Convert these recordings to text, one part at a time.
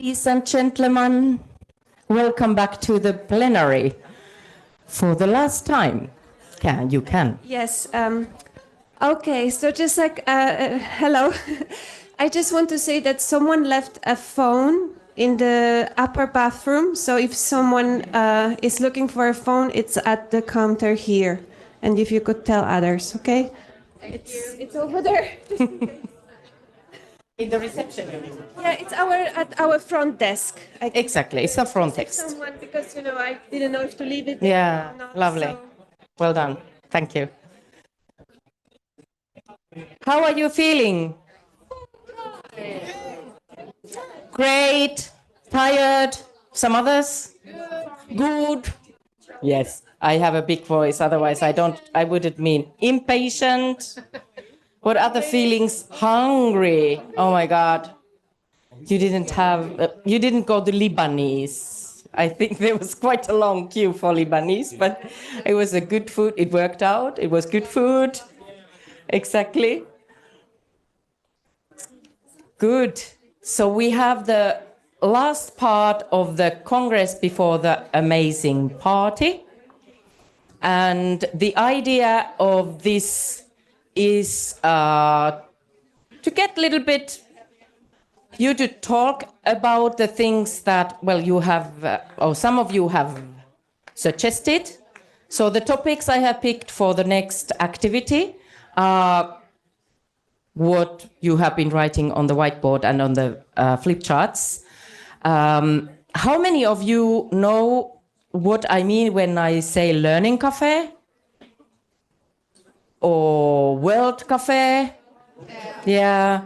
Ladies and gentlemen, welcome back to the plenary for the last time. You can. Yes. Okay, so just like, hello. I just want to say that someone left a phone in the upper bathroom. So if someone is looking for a phone, it's at the counter here. And if you could tell others, okay? It's over there. In the reception area. Yeah, it's at our front desk. Exactly, it's a front desk. Someone, because I didn't know if to leave it. Yeah, or not, lovely. so. Well done. Thank you. How are you feeling? Great. Tired. Some others? Good. Yes, I have a big voice. Otherwise, I wouldn't mean impatient. What other feelings? Hungry. Oh my God. You didn't go to Lebanese. I think there was quite a long queue for Lebanese, but it was a good food. It worked out. It was good food. Exactly. Good. So we have the last part of the Congress before the amazing party. And the idea of this is to get a little bit you to talk about the things that, well, you have, or some of you have suggested. So the topics I have picked for the next activity are what you have been writing on the whiteboard and on the flip charts. How many of you know what I mean when I say learning cafe? Or world cafe? Yeah.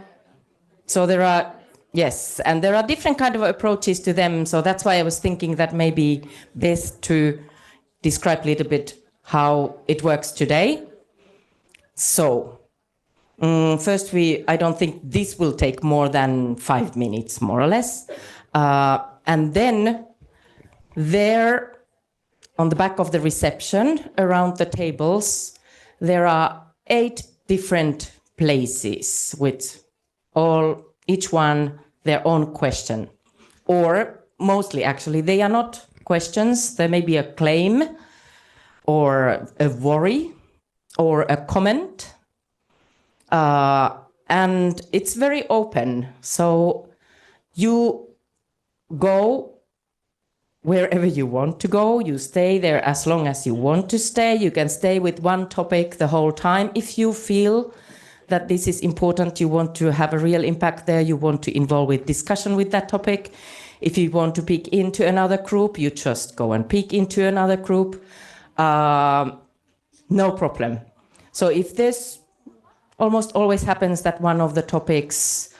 So there are, yes, and there are different kind of approaches to them. So that's why I was thinking that maybe best to describe a little bit how it works today. So first, I don't think this will take more than 5 minutes, more or less. And then there, on the back of the reception, around the tables, there are 8 different places with each one their own question. Or mostly, actually, they are not questions. There may be a claim or a worry or a comment. And it's very open. So you go wherever you want to go. You stay there as long as you want to stay. You can stay with one topic the whole time. If you feel that this is important, you want to have a real impact there, you want to involve with discussion with that topic. If you want to peek into another group, you just go and peek into another group. No problem. So if this almost always happens that one of the topics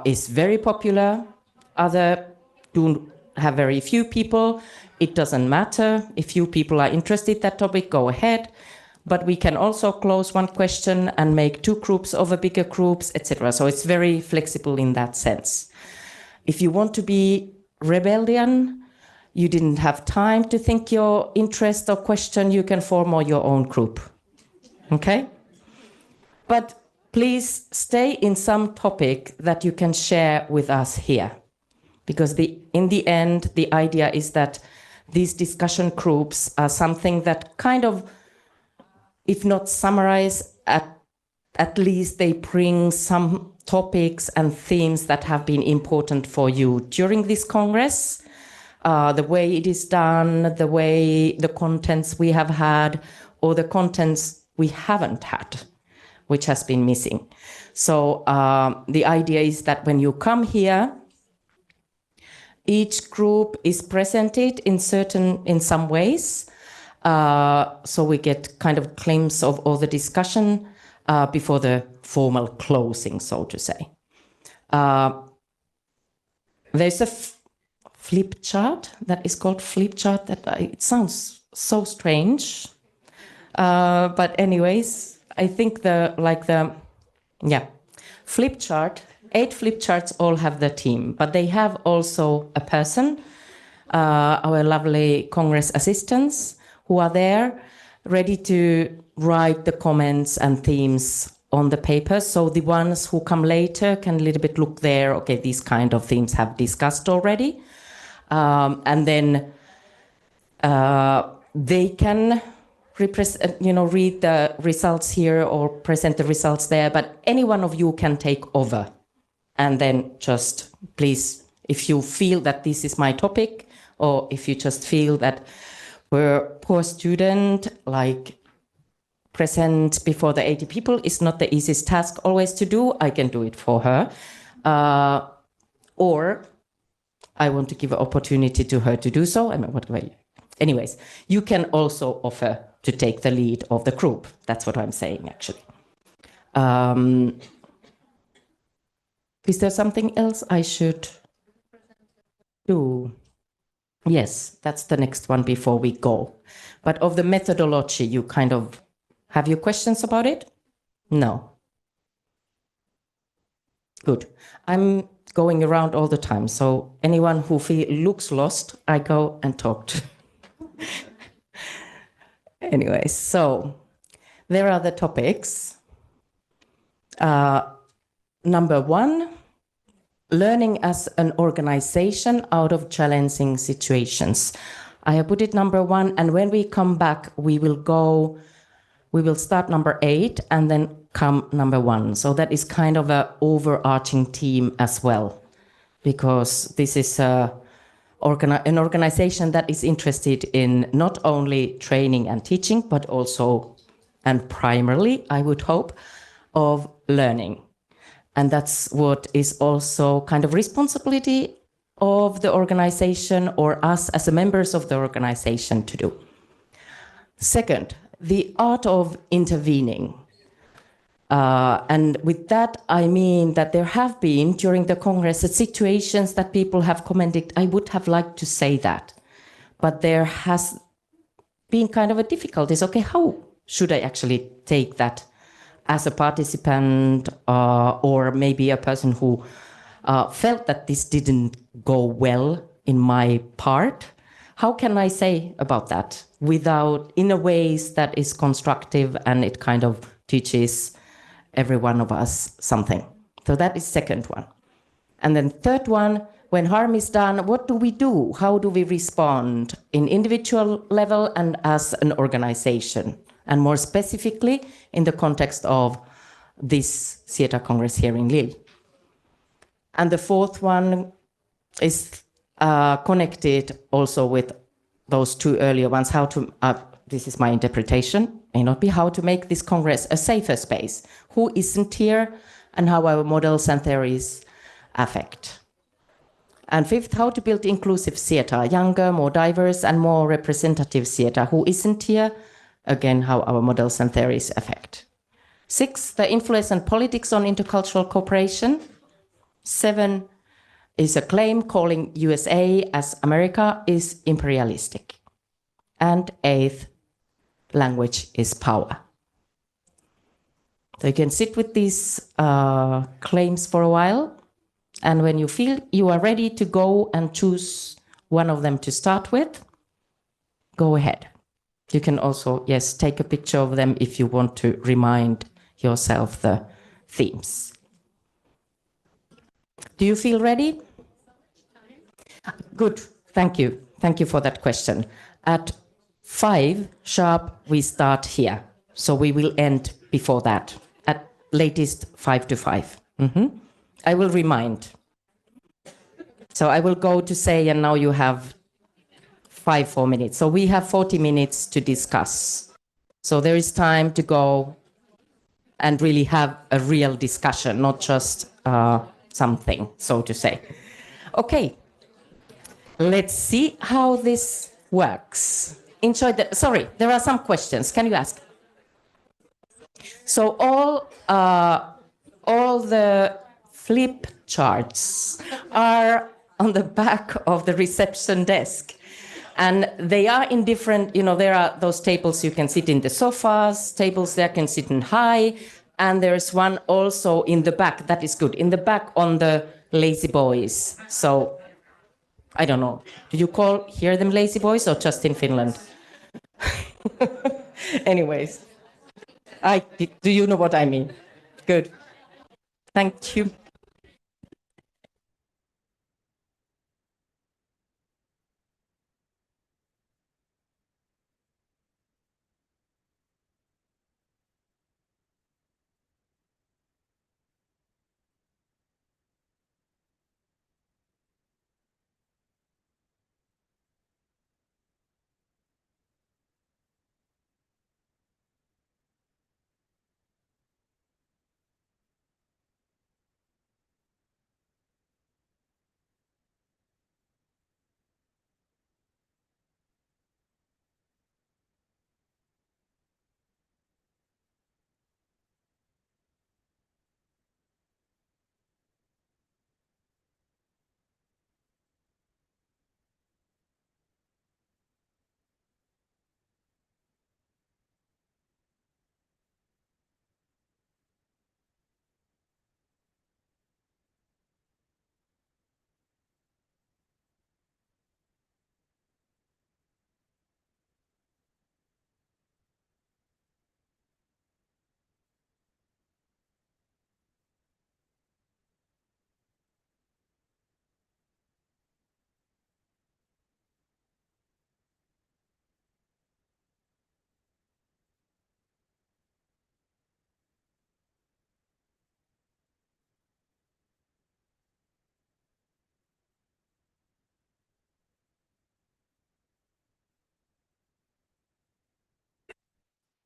is very popular, other do have very few people, it doesn't matter. If few people are interested in that topic, go ahead. But we can also close one question and make 2 groups over bigger groups, etc. So it's very flexible in that sense. If you want to be rebellion, you didn't have time to think your interest or question, you can form your own group. Okay? But please stay in some topic that you can share with us here. Because in the end, the idea is that these discussion groups are something that kind of, if not summarize, at least they bring some topics and themes that have been important for you during this Congress. The way it is done, the contents we have had, or the contents we haven't had, which has been missing. So the idea is that when you come here, each group is presented in some ways. So we get kind of glimpse of all the discussion before the formal closing, so to say. There's a flip chart that is called flip chart. It sounds so strange. But anyways, I think flip chart, 8 flip charts all have the team, but they have also a person, our lovely Congress assistants, who are there ready to write the comments and themes on the paper. So the ones who come later can a little bit look there. Okay, these kind of themes have discussed already. And then they can read the results here or present the results there, but any one of you can take over. And then just please, if you feel that this is my topic, or if you just feel that we're poor student, like present before the 80 people is not the easiest task always to do, I can do it for her. Or I want to give an opportunity to her to do so. I mean, what way? Anyways, you can also offer to take the lead of the group. That's what I'm saying, actually. Is there something else I should do? Yes, that's the next one before we go. But of the methodology, you kind of, have you questions about it? No. Good. I'm going around all the time, so anyone who looks lost, I go and talk to. Anyway, so there are the topics. Number 1, learning as an organization out of challenging situations. I have put it number 1, and when we come back, we will start number 8 and then come number 1. So that is kind of an overarching theme as well, because this is an organization that is interested in not only training and teaching, but also, and primarily, I would hope, of learning. And that's what is also kind of responsibility of the organization or us as members of the organization to do. Second, the art of intervening. And with that, I mean that there have been, during the Congress, situations that people have commented, I would have liked to say that. But there has been kind of a difficulty. Okay, how should I actually take that as a participant or maybe a person who felt that this didn't go well in my part? How can I say about that without, in a ways that is constructive and it kind of teaches every one of us something? So that is second one. And then third one, when harm is done, what do we do? How do we respond in individual level and as an organization? And more specifically, in the context of this theatre congress here in Lille. And the fourth one is connected also with those two earlier ones, how to, this is my interpretation, may not be how to make this congress a safer space, who isn't here, and how our models and theories affect. And fifth, how to build inclusive theatre, younger, more diverse, and more representative theatre, who isn't here, again, how our models and theories affect. 6, the influence and politics on intercultural cooperation. 7 is a claim calling USA as America is imperialistic. And 8, language is power. So you can sit with these claims for a while, and when you feel you are ready to go and choose one of them to start with, go ahead. You can also, yes, take a picture of them if you want to remind yourself the themes. Do you feel ready? Good, thank you. Thank you for that question. At 5 sharp, we start here. So we will end before that, at latest 5 to 5. I will remind. So I will go to say, and now you have 4 minutes. So we have 40 minutes to discuss. So there is time to go and really have a real discussion, not just something, so to say. Okay, let's see how this works. Enjoy the, sorry, there are some questions. Can you ask? So all the flip charts are on the back of the reception desk. And they are in different, there are those tables you can sit in the sofas, tables there can sit in high, and there's one also in the back, that is good, in the back on the lazy boys. So, I don't know, do you hear them lazy boys or just in Finland? Anyways, do you know what I mean? Good. Thank you.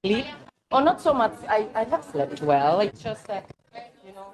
Sleep? Or not so much. I have slept well. It's just that, you know.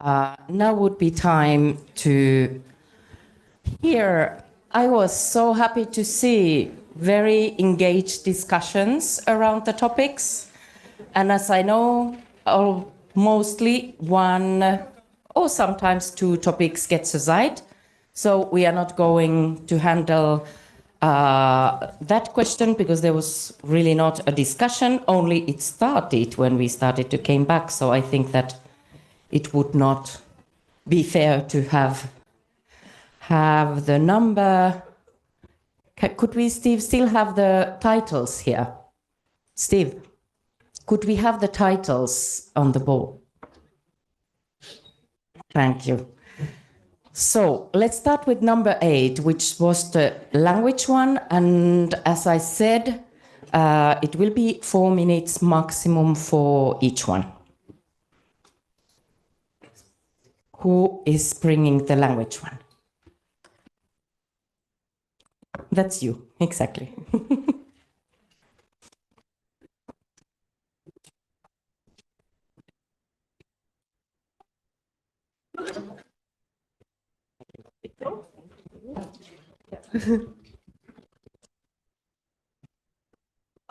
Now would be time to hear. I was so happy to see very engaged discussions around the topics. And as I know, mostly one or sometimes two topics gets aside. So we are not going to handle that question because there was really not a discussion, only it started when we started to came back. So I think that it would not be fair to have the number. Could we, Steve, still have the titles here? Steve, could we have the titles on the board? Thank you. So let's start with number 8, which was the language one. And as I said, it will be 4 minutes maximum for each one. Who is bringing the language one? That's you, exactly.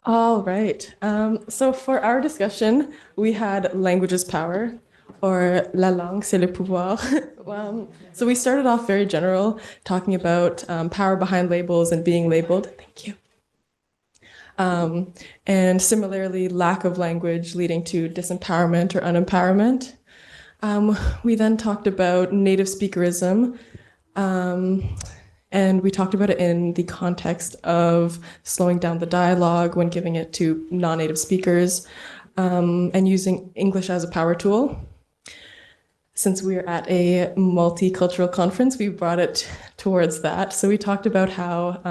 All right. So for our discussion, we had language's power, or la langue, c'est le pouvoir. So we started off very general, talking about power behind labels and being labeled. Thank you. And similarly, lack of language leading to disempowerment or unempowerment. We then talked about native speakerism. And we talked about it in the context of slowing down the dialogue when giving it to non-native speakers, and using English as a power tool. Since we're at a multicultural conference, we brought it towards that. So we talked about how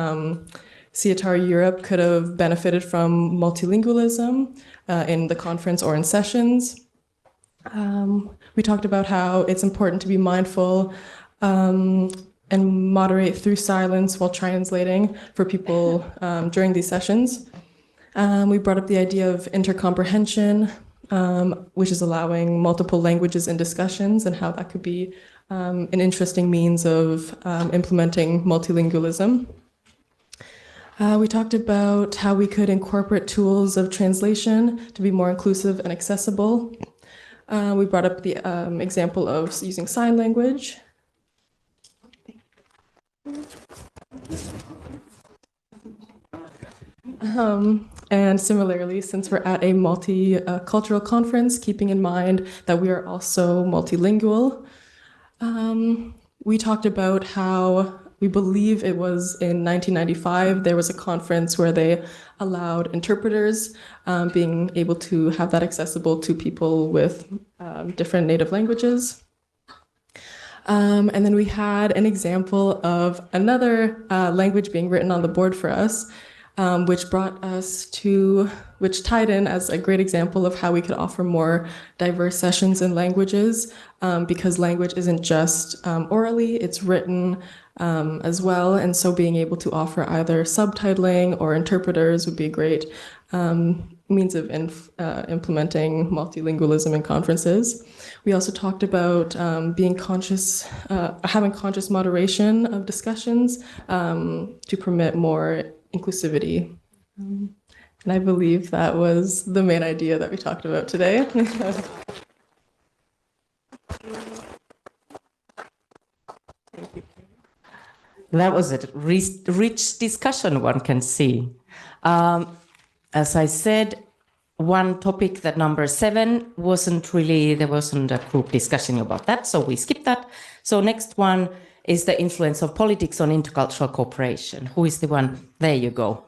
CIATAR Europe could have benefited from multilingualism in the conference or in sessions. We talked about how it's important to be mindful and moderate through silence while translating for people during these sessions. We brought up the idea of intercomprehension, which is allowing multiple languages in discussions, and how that could be an interesting means of implementing multilingualism. We talked about how we could incorporate tools of translation to be more inclusive and accessible. We brought up the example of using sign language. And similarly, since we're at a multicultural conference, keeping in mind that we are also multilingual, we talked about how we believe it was in 1995, there was a conference where they allowed interpreters being able to have that accessible to people with different native languages. And then we had an example of another language being written on the board for us, which tied in as a great example of how we could offer more diverse sessions in languages, because language isn't just orally, it's written as well. And so being able to offer either subtitling or interpreters would be a great means of implementing multilingualism in conferences. We also talked about being conscious, having conscious moderation of discussions to permit more inclusivity. And I believe that was the main idea that we talked about today. That was a rich discussion, one can see. As I said, one topic, that number 7, there wasn't a group discussion about that, so we skipped that. So next one is the influence of politics on intercultural cooperation. Who is the one? There you go.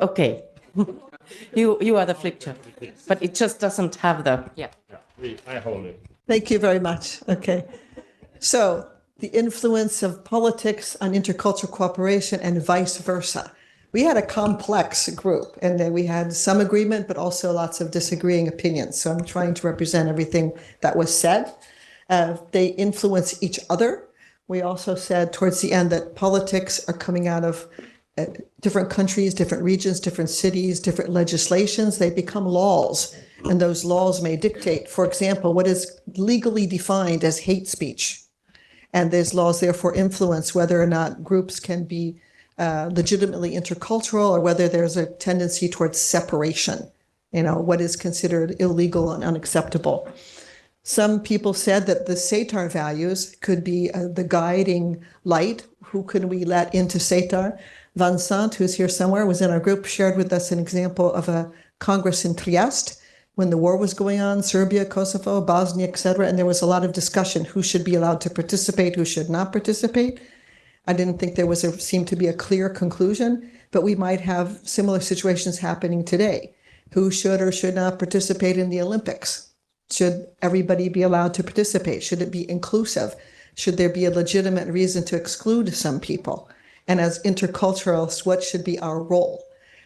Okay. you are the flip chart, but it just doesn't have the, yeah. I hold it. Thank you very much. Okay. So the influence of politics on intercultural cooperation and vice versa. We had a complex group, and then we had some agreement, but also lots of disagreeing opinions. So I'm trying to represent everything that was said. They influence each other. We also said towards the end that politics are coming out of different countries, different regions, different cities, different legislations. They become laws. And those laws may dictate, for example, what is legally defined as hate speech. And those laws therefore influence whether or not groups can be legitimately intercultural or whether there's a tendency towards separation, what is considered illegal and unacceptable. Some people said that the Setar values could be the guiding light. Who can we let into Setar? Vincent, who's here somewhere, was in our group, shared with us an example of a Congress in Trieste when the war was going on, Serbia, Kosovo, Bosnia, etc. And there was a lot of discussion who should be allowed to participate, who should not participate. I didn't think there seemed to be a clear conclusion, but we might have similar situations happening today. Who should or should not participate in the Olympics? Should everybody be allowed to participate? Should it be inclusive? Should there be a legitimate reason to exclude some people? And as interculturalists, what should be our role?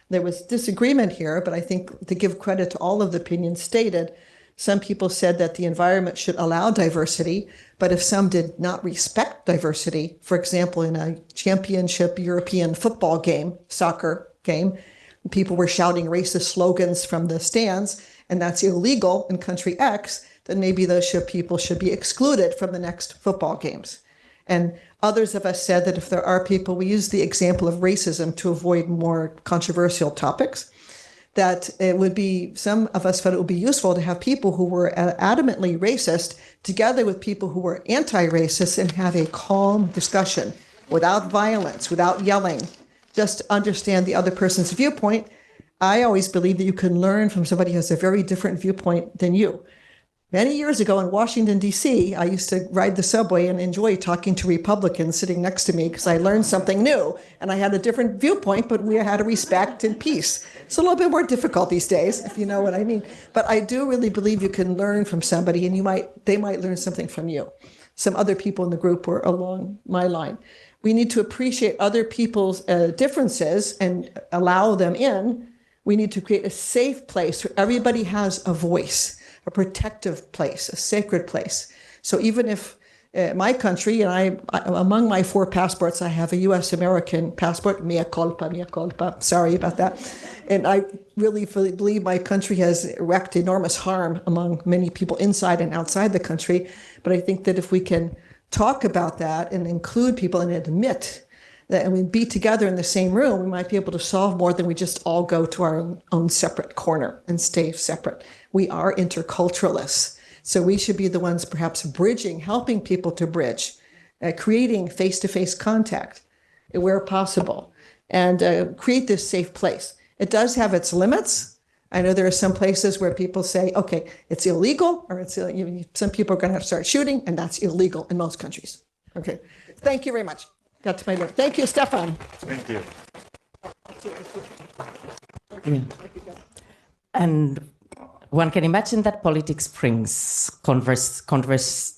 There was disagreement here, but I think to give credit to all of the opinions stated, some people said that the environment should allow diversity, but if some did not respect diversity, for example, in a championship European football game, soccer game, people were shouting racist slogans from the stands, and that's illegal in country X, then maybe those people should be excluded from the next football games. And others of us said that if there are people, we use the example of racism to avoid more controversial topics, that it would be, some of us felt it would be useful to have people who were adamantly racist together with people who were anti-racist and have a calm discussion without violence, without yelling, just understand the other person's viewpoint. I always believe that you can learn from somebody who has a very different viewpoint than you. Many years ago in Washington, D.C., I used to ride the subway and enjoy talking to Republicans sitting next to me because I learned something new and I had a different viewpoint, but we had a respect and peace. It's a little bit more difficult these days, if you know what I mean. But I do really believe you can learn from somebody and they might learn something from you. Some other people in the group were along my line. We need to appreciate other people's differences and allow them in. We need to create a safe place where everybody has a voice, a protective place, a sacred place. So even if my country, and I among my 4 passports, I have a U.S. American passport, mea culpa, sorry about that. And I really believe my country has wreaked enormous harm among many people inside and outside the country. But I think that if we can talk about that and include people and admit that, and we be together in the same room, we might be able to solve more than we just all go to our own separate corner and stay separate. We are interculturalists. So we should be the ones perhaps bridging, helping people to bridge, creating face-to-face contact where possible, and create this safe place. It does have its limits. I know there are some places where people say, okay, it's illegal, or some people are going to have to start shooting, and that's illegal in most countries. Okay, thank you very much. Got to my note. Thank you, Stefan. Thank you. Yeah. And one can imagine that politics brings controversial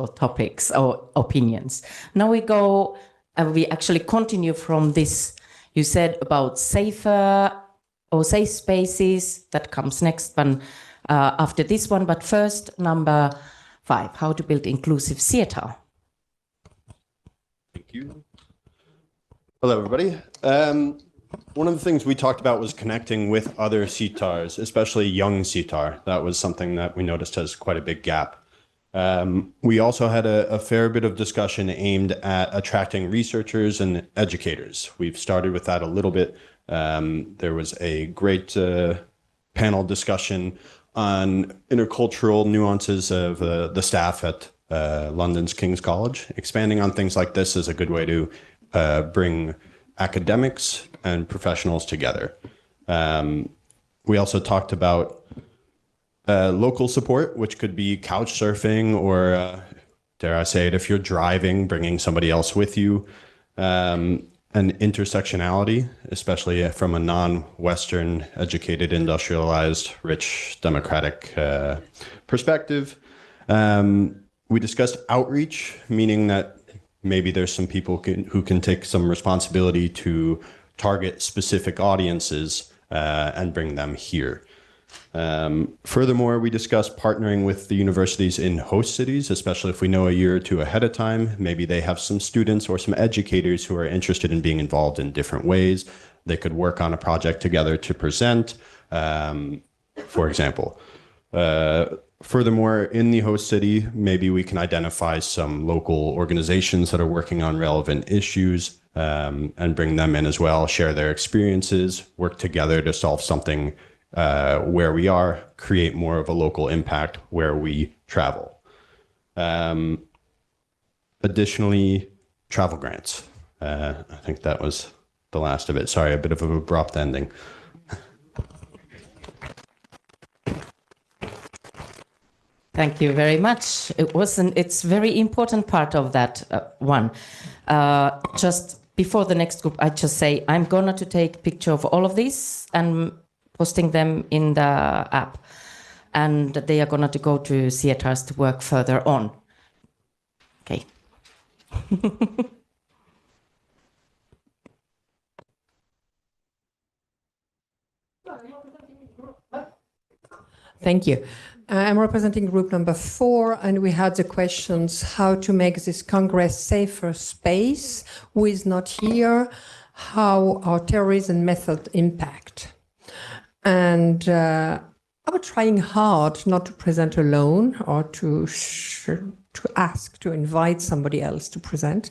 topics or opinions. Now we actually continue from this. You said about safer or safe spaces. That comes next one after this one. But first, number 5, how to build inclusive theater. Thank you. Hello, everybody. One of the things we talked about was connecting with other sitars, especially young sitar. That was something that we noticed has quite a big gap. We also had a fair bit of discussion aimed at attracting researchers and educators. We've started with that a little bit. There was a great panel discussion on intercultural nuances of the staff at London's King's College. Expanding on things like this is a good way to bring academics and professionals together. We also talked about local support, which could be couch surfing or, dare I say it, if you're driving, bringing somebody else with you, and intersectionality, especially from a non-Western, educated, industrialized, rich, democratic perspective. We discussed outreach, meaning that maybe there's some people who can take some responsibility to target specific audiences and bring them here. Furthermore, we discussed partnering with the universities in host cities, especially if we know a year or two ahead of time. Maybe they have some students or some educators who are interested in being involved in different ways. They could work on a project together to present, for example. Furthermore, in the host city, maybe we can identify some local organizations that are working on relevant issues and bring them in as well, share their experiences, work together to solve something where we are, create more of a local impact where we travel. Additionally, travel grants. I think that was the last of it. Sorry, a bit of an abrupt ending. Thank you very much. It's very important part of that one. Just before the next group, I just say I'm going to take picture of all of these and posting them in the app. And they are going to go to theaters to work further on. Okay. Thank you. I'm representing group number 4, and we had the questions how to make this Congress safer space, who is not here, how our terrorism method impact. And I was trying hard not to present alone or to ask, to invite somebody else to present,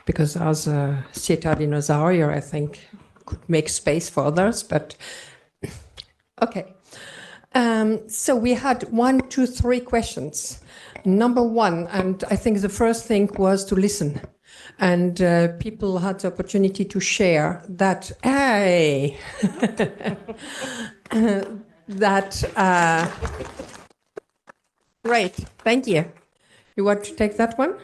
because as a theater dinosaur, I think could make space for others, but okay. So we had 1, 2, 3 questions. Number 1, and I think the first thing was to listen. And people had the opportunity to share that, hey, great, thank you. You want to take that one?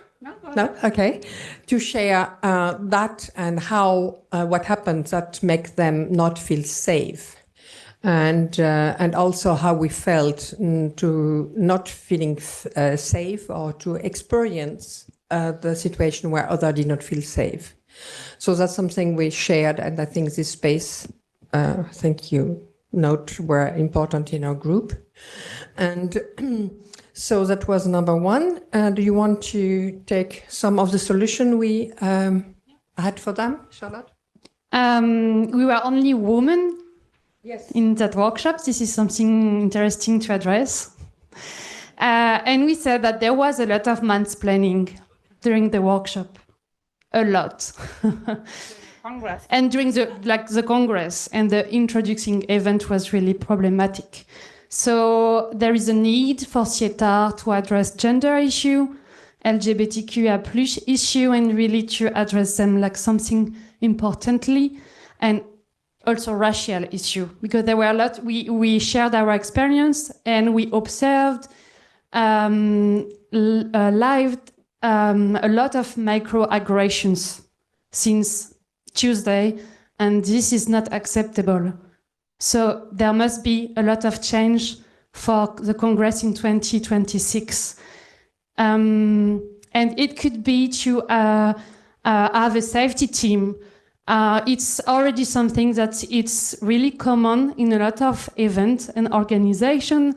No? Okay. To share that and how, what happens that make them not feel safe. And also how we felt to not feeling safe or to experience the situation where others did not feel safe. So that's something we shared, and I think this space, thank you, note were important in our group. And so that was number 1. Do you want to take some of the solution we had for them, Charlotte? We were only women. Yes. In that workshop. This is something interesting to address. And we said that there was a lot of mansplaining during the workshop. A lot. Congress. And during the Congress, and the introducing event was really problematic. So there is a need for theater to address gender issue, LGBTQIA+ issue, and really to address them like something importantly, and also racial issue, because there were a lot, we shared our experience and we observed live a lot of microaggressions since Tuesday, and this is not acceptable. So there must be a lot of change for the Congress in 2026. And it could be to have a safety team. It's already something that it's really common in a lot of events and organizations,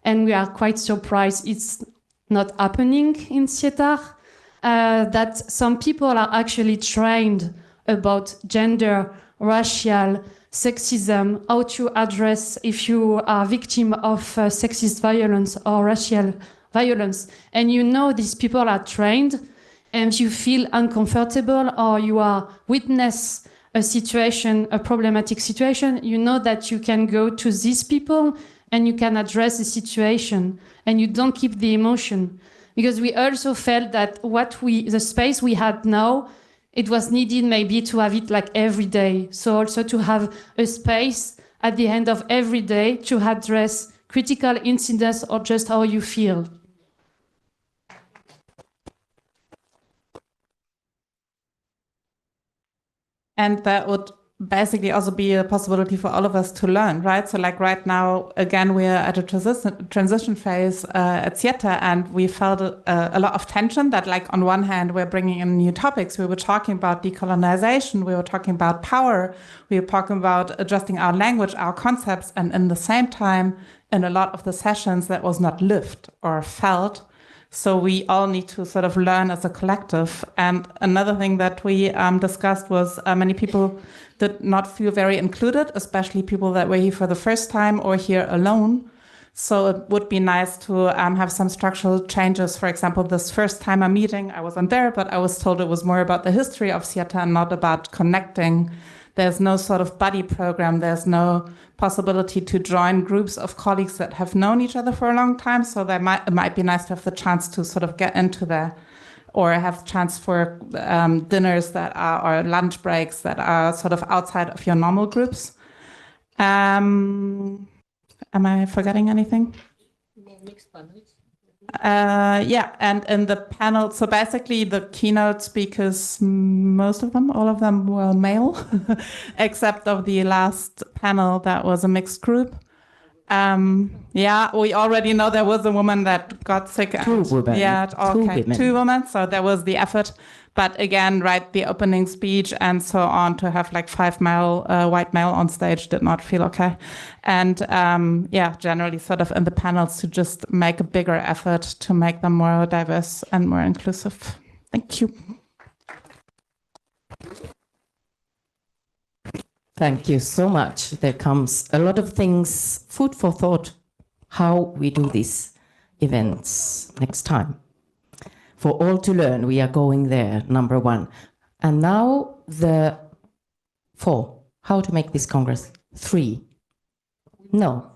and we are quite surprised it's not happening in theater, that some people are actually trained about gender, racial, sexism, how to address if you are victim of sexist violence or racial violence. And you know these people are trained, and you feel uncomfortable or you are witness a situation, a problematic situation, you know that you can go to these people and you can address the situation and you don't keep the emotion. Because we also felt that the space we had now, it was needed maybe to have it like every day. So also to have a space at the end of every day to address critical incidents or just how you feel. And that would basically also be a possibility for all of us to learn, right? So like right now, again, we're at a transition phase at Sieta, and we felt a lot of tension that like on one hand, we're bringing in new topics. We were talking about decolonization. We were talking about power. We were talking about adjusting our language, our concepts. And in the same time, in a lot of the sessions, that was not lived or felt. So we all need to sort of learn as a collective. And another thing that we discussed was many people did not feel very included, especially people that were here for the first time or here alone. So it would be nice to have some structural changes. For example, this first timer meeting, I wasn't there, but I was told it was more about the history of Sieta and not about connecting. There's no sort of buddy program. There's no possibility to join groups of colleagues that have known each other for a long time. So it might be nice to have the chance to sort of get into there, or have chance for dinners that are, or lunch breaks that are sort of outside of your normal groups. Am I forgetting anything? Yeah, and in the panel, so basically the keynote speakers, most of them, all of them were male, except of the last panel that was a mixed group. Yeah, we already know there was a woman that got sick. Two women. Yeah, okay, 2 women. So there was the effort. But again, right, the opening speech and so on, to have like 5 white male on stage did not feel okay. And yeah, generally sort of in the panels to just make a bigger effort to make them more diverse and more inclusive. Thank you. Thank you so much. There comes a lot of things, food for thought, how we do these events next time. For all to learn, we are going there, number 1. And now the 4, how to make this Congress 3. No.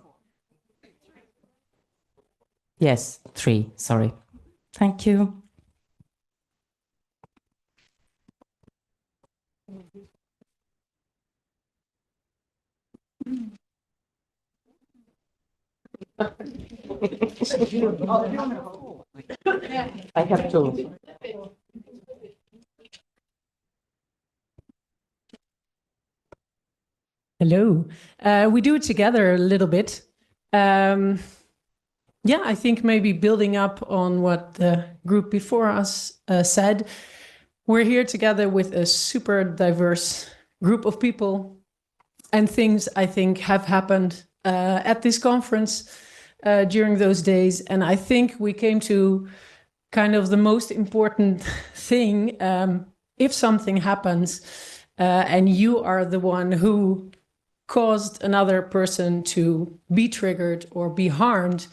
Yes, 3, sorry. Thank you. I have to. Hello. We do it together a little bit. Yeah, I think maybe building up on what the group before us said, we're here together with a super diverse group of people, and things I think have happened at this conference during those days. And I think we came to kind of the most important thing. If something happens and you are the one who caused another person to be triggered or be harmed,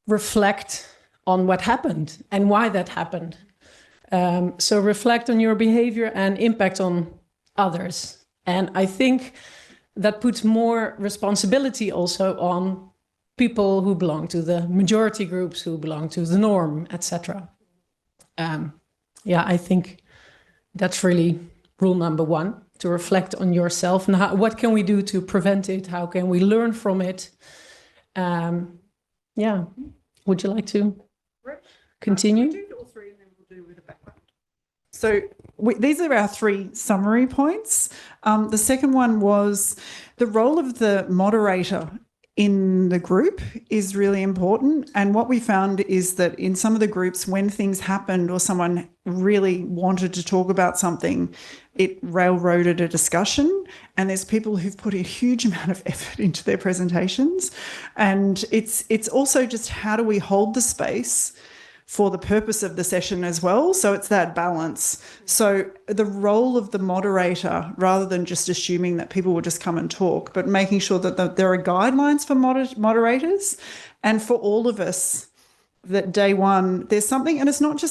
reflect on what happened and why that happened. So reflect on your behavior and impact on others. And I think that puts more responsibility also on people who belong to the majority groups, who belong to the norm, etc. Yeah, I think that's really rule number 1, to reflect on yourself and what can we do to prevent it? How can we learn from it? Yeah, would you like to continue? We'll do all 3 and then we'll do with the background. So these are our 3 summary points. The second one was the role of the moderator in the group is really important. And what we found is that in some of the groups, when things happened or someone really wanted to talk about something, it railroaded a discussion. And there's people who've put a huge amount of effort into their presentations. And it's also just how do we hold the space for the purpose of the session as well. So it's that balance. So the role of the moderator, rather than just assuming that people will just come and talk, but making sure that there are guidelines for moderators, and for all of us, that day one, there's something, and it's not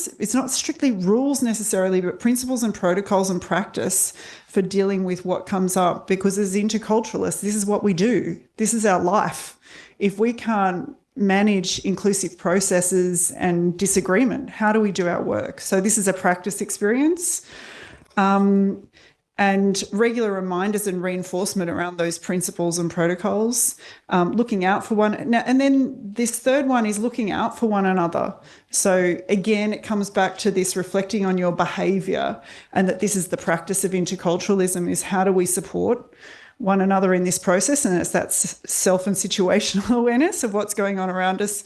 strictly rules necessarily, but principles and protocols and practice for dealing with what comes up, because as interculturalists, this is what we do. This is our life. If we can't manage inclusive processes and disagreement, how do we do our work? So this is a practice experience. And and regular reminders and reinforcement around those principles and protocols, looking out for one. Now, and then this third one is looking out for one another. So again, it comes back to this reflecting on your behaviour, and that this is the practice of interculturalism, is how do we support one another in this process, and it's that self and situational awareness of what's going on around us.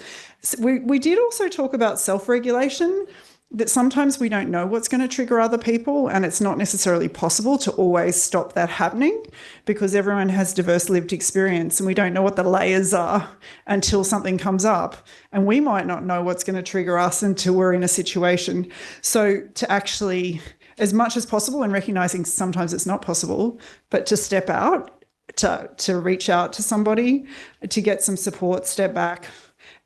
We did also talk about self-regulation, that sometimes we don't know what's going to trigger other people, and it's not necessarily possible to always stop that happening because everyone has diverse lived experience, and we don't know what the layers are until something comes up, and we might not know what's going to trigger us until we're in a situation. So to actually, as much as possible, and recognizing sometimes it's not possible, but to step out, to reach out to somebody, to get some support, step back.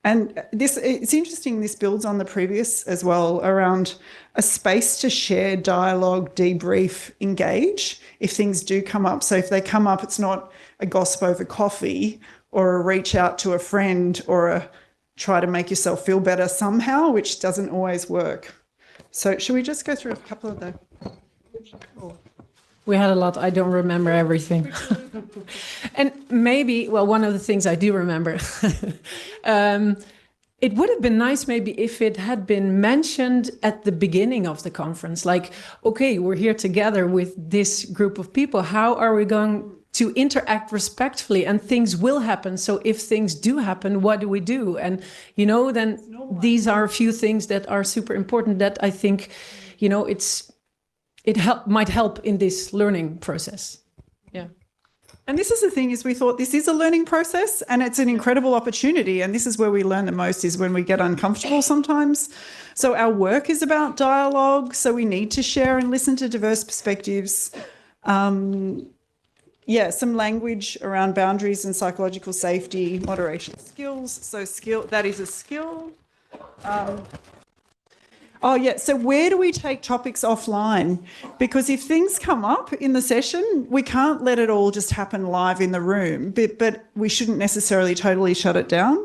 And this, it's interesting, this builds on the previous as well, around a space to share, dialogue, debrief, engage if things do come up. So if they come up, it's not a gossip over coffee or a reach out to a friend or a try to make yourself feel better somehow, which doesn't always work. So should we just go through a couple of the... We had a lot. I don't remember everything. And maybe, well, one of the things I do remember, it would have been nice maybe if it had been mentioned at the beginning of the conference, like, okay, we're here together with this group of people. How are we going to interact respectfully? And things will happen. So if things do happen, what do we do? And, you know, then these are a few things that are super important that I think, you know, might help in this learning process. Yeah. And this is the thing, is we thought this is a learning process and it's an incredible opportunity. And this is where we learn the most, is when we get uncomfortable sometimes. So our work is about dialogue. So we need to share and listen to diverse perspectives. Yeah, some language around boundaries and psychological safety, moderation skills. So that is a skill. Oh, yeah. So where do we take topics offline? Because if things come up in the session, we can't let it all just happen live in the room, but we shouldn't necessarily totally shut it down.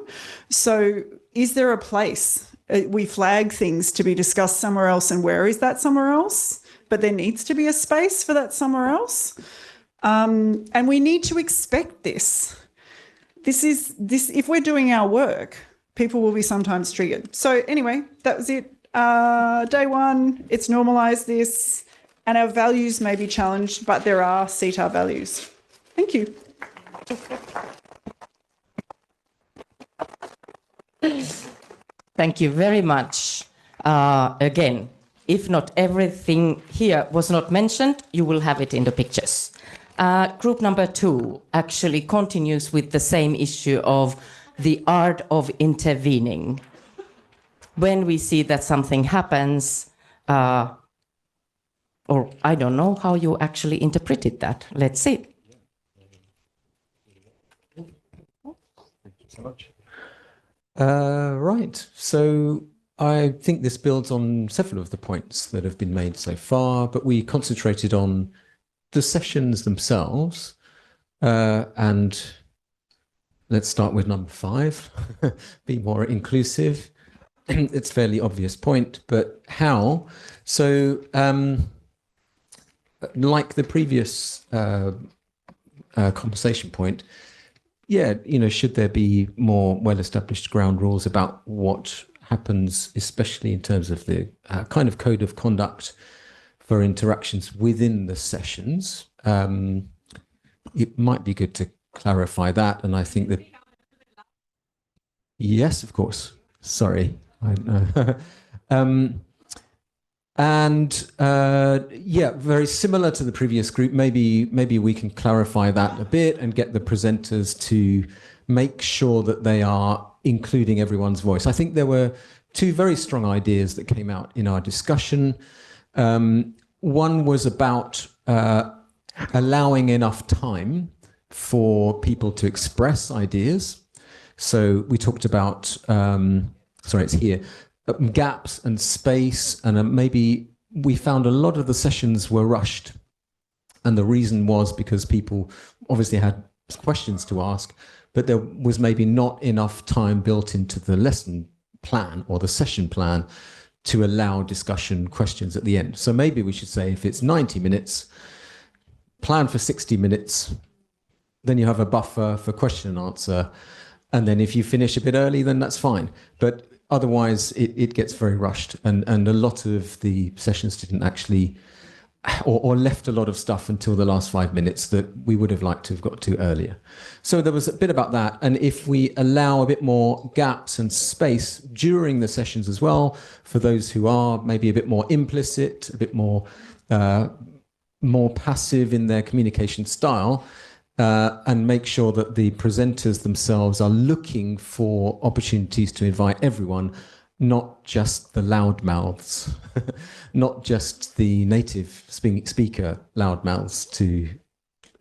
So is there a place? We flag things to be discussed somewhere else, and where is that somewhere else? But there needs to be a space for that somewhere else. And we need to expect this. If we're doing our work, people will be sometimes triggered. So anyway, that was it. Day one, it's normalised this, and our values may be challenged, but there are CETA values. Thank you. Thank you very much. Again, if not everything here was not mentioned, you will have it in the pictures. Group number 2 actually continues with the same issue of the art of intervening. When we see that something happens, or I don't know how you actually interpreted that. Let's see. Thank you so much. Right, so I think this builds on several of the points that have been made so far, but we concentrated on the sessions themselves, and let's start with number 5, be more inclusive. It's a fairly obvious point, but how? So, like the previous conversation point, yeah, you know, should there be more well-established ground rules about what happens, especially in terms of the kind of code of conduct for interactions within the sessions? It might be good to clarify that, and I think that, yes, of course. Sorry. Yeah, very similar to the previous group. Maybe we can clarify that a bit and get the presenters to make sure that they are including everyone's voice. I think there were 2 very strong ideas that came out in our discussion. One was about allowing enough time for people to express ideas. So we talked about, sorry, it's here, gaps and space, and maybe we found a lot of the sessions were rushed. And the reason was because people obviously had questions to ask, but there was maybe not enough time built into the lesson plan or the session plan to allow discussion questions at the end. So maybe we should say, if it's 90 minutes, plan for 60 minutes, then you have a buffer for question and answer. And then if you finish a bit early, then that's fine. But otherwise, it gets very rushed. And a lot of the sessions didn't actually, or left a lot of stuff until the last 5 minutes that we would have liked to have got to earlier. So there was a bit about that. And if we allow a bit more gaps and space during the sessions as well, for those who are maybe a bit more implicit, a bit more passive in their communication style, and make sure that the presenters themselves are looking for opportunities to invite everyone, not just the loudmouths, not just the native speaker loudmouths to,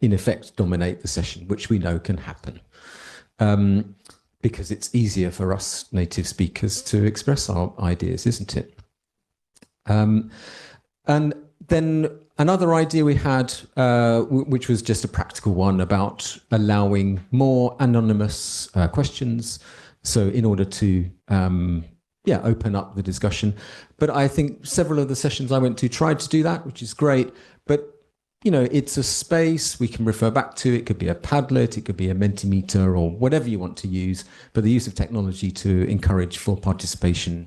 in effect, dominate the session, which we know can happen. Because it's easier for us native speakers to express our ideas, isn't it? And then another idea we had, which was just a practical one, about allowing more anonymous questions. So in order to open up the discussion. But I think several of the sessions I went to tried to do that, which is great. But, you know, it's a space we can refer back to. It could be a Padlet, it could be a Mentimeter, or whatever you want to use, but the use of technology to encourage full participation,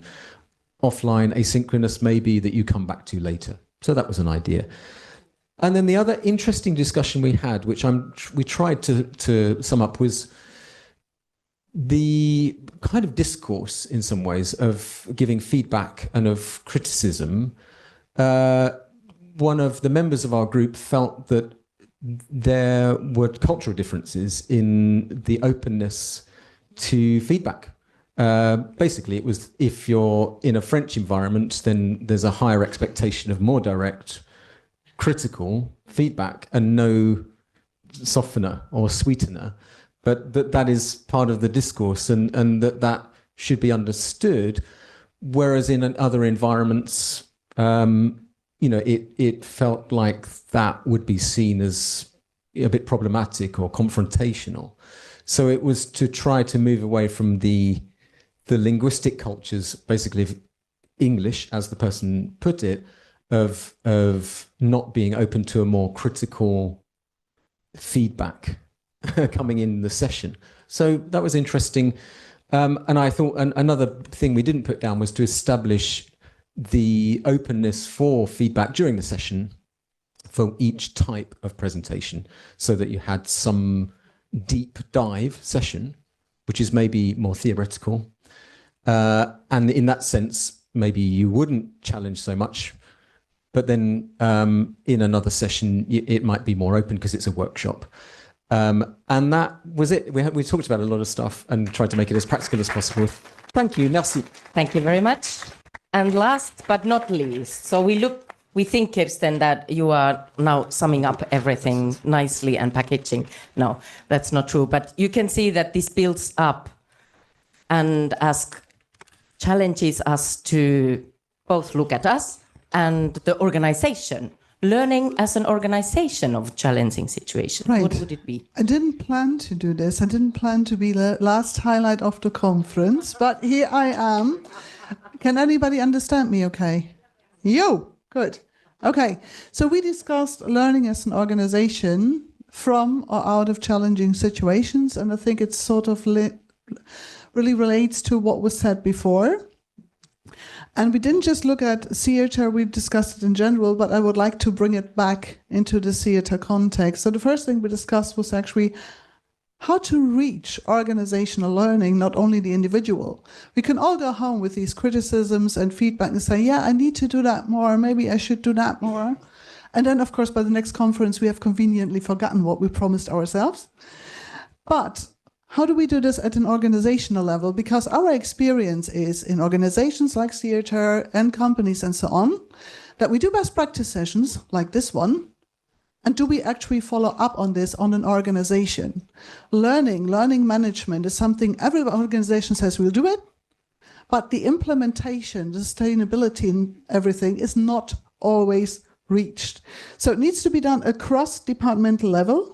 offline, asynchronous maybe, that you come back to later. So that was an idea. And then the other interesting discussion we had, which we tried to sum up, was the kind of discourse in some ways of giving feedback and of criticism. One of the members of our group felt that there were cultural differences in the openness to feedback. Basically, it was, if you're in a French environment, then there's a higher expectation of more direct, critical feedback and no softener or sweetener. But that is part of the discourse, and that should be understood. Whereas in other environments, it felt like that would be seen as a bit problematic or confrontational. So it was to try to move away from the linguistic cultures, basically of English, as the person put it, of not being open to a more critical feedback coming in the session. So that was interesting. And I thought another thing we didn't put down was to establish the openness for feedback during the session for each type of presentation, so that you had some deep dive session, which is maybe more theoretical. And in that sense, maybe you wouldn't challenge so much. But then in another session, it might be more open because it's a workshop. And that was it. We talked about a lot of stuff and tried to make it as practical as possible. Thank you. Merci. Thank you very much. And last but not least, so we think, Kirsten, that you are now summing up everything nicely and packaging. No, that's not true. But you can see that this builds up and challenges us to both look at us and the organization. Learning as an organization of challenging situations. Right. What would it be? I didn't plan to do this. I didn't plan to be the last highlight of the conference, but here I am. Can anybody understand me okay? Yo, good. Okay, so we discussed learning as an organization from or out of challenging situations, and I think it sort of really relates to what was said before. And we didn't just look at theater, we've discussed it in general, but I would like to bring it back into the theater context. So the first thing we discussed was actually how to reach organizational learning, not only the individual. We can all go home with these criticisms and feedback and say, yeah, I need to do that more, maybe I should do that more. And then, of course, by the next conference, we have conveniently forgotten what we promised ourselves. But how do we do this at an organizational level? Because our experience is in organizations like theater and companies and so on, that we do best practice sessions like this one. And do we actually follow up on this on an organization? Learning management is something every organization says we'll do it, but the implementation, the sustainability and everything is not always reached. So it needs to be done across departmental level.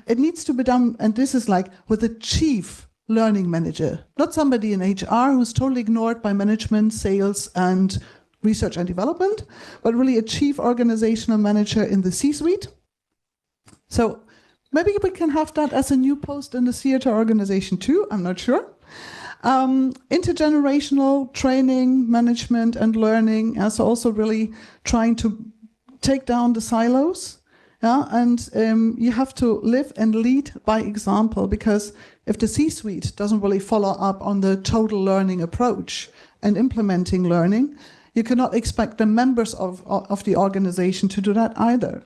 It needs to be done, and this is like with a chief learning manager, not somebody in HR who's totally ignored by management, sales, and research and development, but really a chief organizational manager in the C-suite. So maybe we can have that as a new post in the theater organization too. I'm not sure. Intergenerational training, management, and learning is also really trying to take down the silos. Yeah, and you have to live and lead by example, because if the C-suite doesn't really follow up on the total learning approach and implementing learning, you cannot expect the members of the organization to do that either.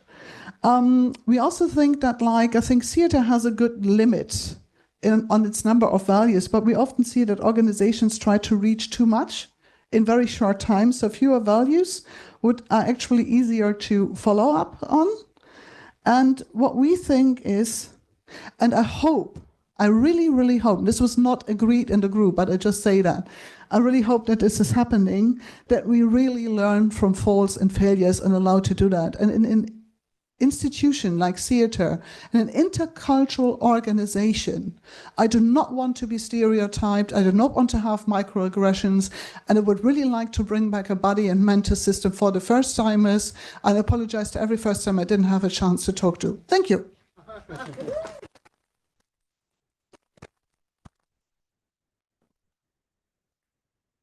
We also think that, I think theater has a good limit on its number of values, but we often see that organizations try to reach too much in very short time, so fewer values are actually easier to follow up on. And what we think is, and I really, really hope, this was not agreed in the group, but I just say that, I really hope that this is happening, that we really learn from faults and failures and allow to do that. And in an institution like theater, in an intercultural organization, I do not want to be stereotyped, I do not want to have microaggressions, and I would really like to bring back a buddy and mentor system for the first-timers. I apologize to every first-time I didn't have a chance to talk to. Thank you.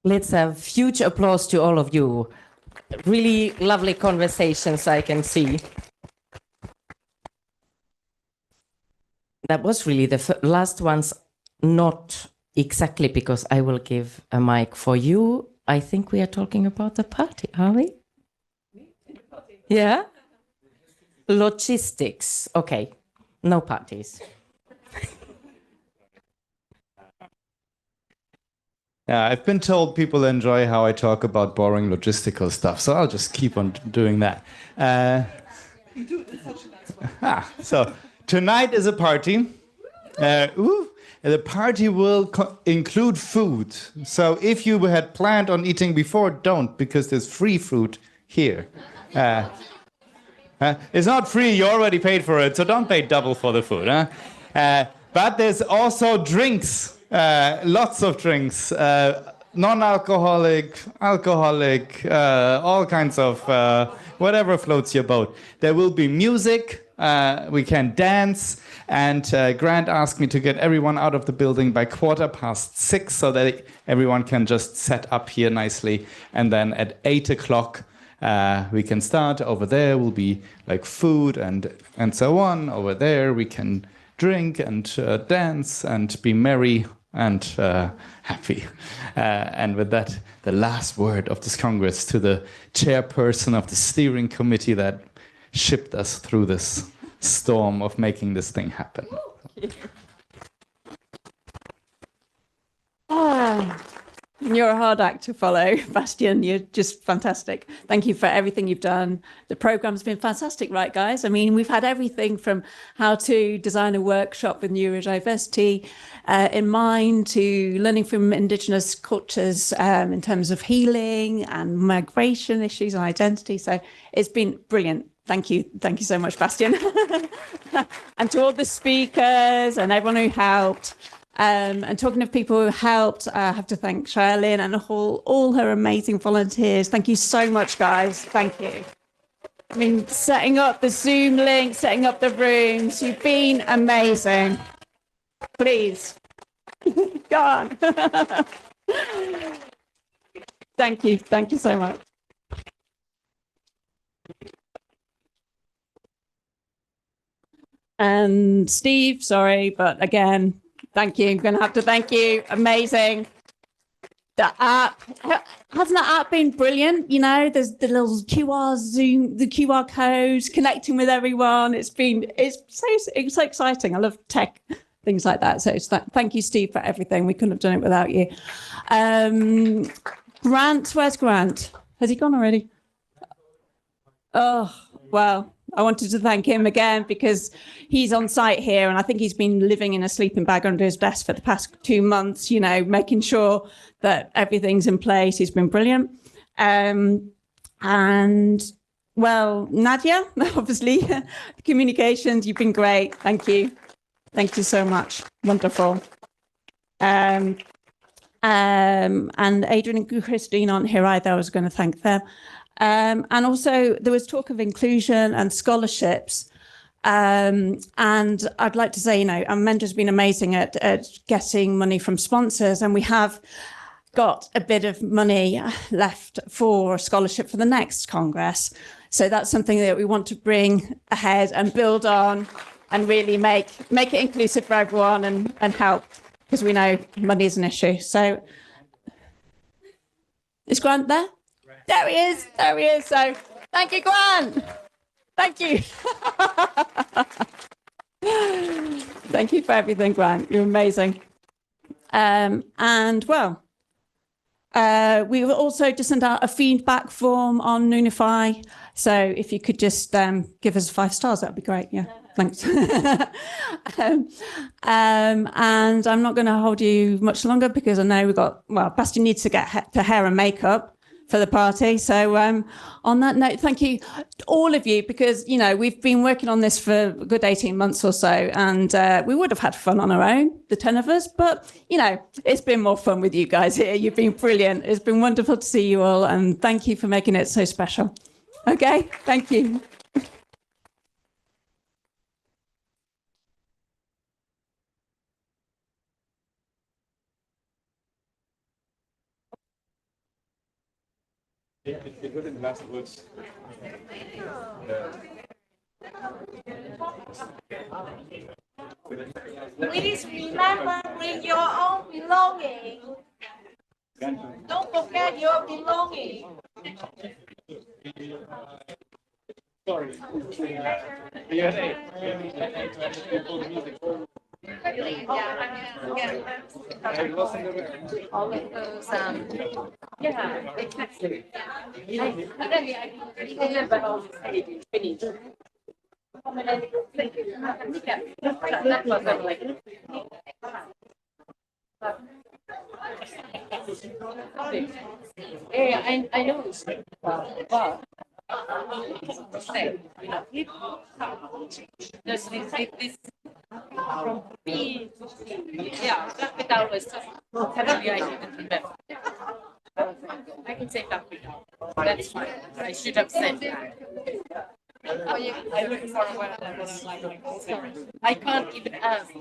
Let's have huge applause to all of you. Really lovely conversations, I can see. That was really the last ones, not exactly because I will give a mic for you. I think we are talking about the party, are we? Yeah? Logistics. Okay, no parties. Yeah, I've been told people enjoy how I talk about boring logistical stuff, so I'll just keep on doing that. So tonight is a party. The party will include food. So if you had planned on eating before, don't, because there's free food here. It's not free, you already paid for it, so don't pay double for the food. But there's also drinks. Lots of drinks, non-alcoholic, alcoholic, all kinds of whatever floats your boat. There will be music, we can dance, and Grant asked me to get everyone out of the building by 6:15 so that everyone can just set up here nicely, and then at 8 o'clock we can start. Over there will be like food and so on. Over there we can drink and dance and be merry and happy. And with that, the last word of this Congress to the chairperson of the steering committee that shipped us through this storm of making this thing happen. You're a hard act to follow, Bastian. You're just fantastic. Thank you for everything you've done. The program's been fantastic, right, guys? I mean, we've had everything from how to design a workshop with neurodiversity in mind to learning from Indigenous cultures in terms of healing and migration issues and identity. So it's been brilliant. Thank you. Thank you so much, Bastian. And to all the speakers and everyone who helped. And talking of people who helped, I have to thank Charlene and all her amazing volunteers. Thank you so much, guys. Thank you. I mean, setting up the Zoom link, setting up the rooms, you've been amazing. Please, go on. Thank you. Thank you so much. And Steve, sorry, but again, thank you. I'm going to have to thank you. Amazing. The app, hasn't that app been brilliant? You know, there's the little QR Zoom, the QR codes, connecting with everyone. It's so exciting. I love tech, things like that. So thank you, Steve, for everything. We couldn't have done it without you. Grant, where's Grant? Has he gone already? Oh, well. I wanted to thank him again because he's on site here and I think he's been living in a sleeping bag under his desk for the past 2 months, you know, making sure that everything's in place. He's been brilliant. And, well, Nadia, obviously, communications, you've been great. Thank you. Thank you so much. Wonderful. And Adrian and Christine aren't here either. I was going to thank them. And also there was talk of inclusion and scholarships. And I'd like to say, Mentor's been amazing at getting money from sponsors, and we have got a bit of money left for a scholarship for the next Congress. So that's something that we want to bring ahead and build on and really make it inclusive for everyone and help, because we know money is an issue. So is Grant there? There he is. There he is. So thank you, Grant. Thank you. Thank you for everything, Grant. You're amazing. We will also just send out a feedback form on Noonify. So if you could just give us 5 stars, that'd be great. Yeah, thanks. And I'm not going to hold you much longer because I know Basti needs to get to hair and makeup for the party. So on that note, thank you all of you, because we've been working on this for a good 18 months or so, and we would have had fun on our own, the 10 of us, but it's been more fun with you guys here. You've been brilliant. It's been wonderful to see you all, and thank you for making it so special. Okay, thank you. Please remember, bring your own belongings. Don't forget your belongings. Sorry. All of those, yeah, exactly. Yeah, I know it's but this from me, yeah, that was suddenly I didn't remember. I can say that without. That's fine. I should have said that. I look for what I'm like. I can't even ask.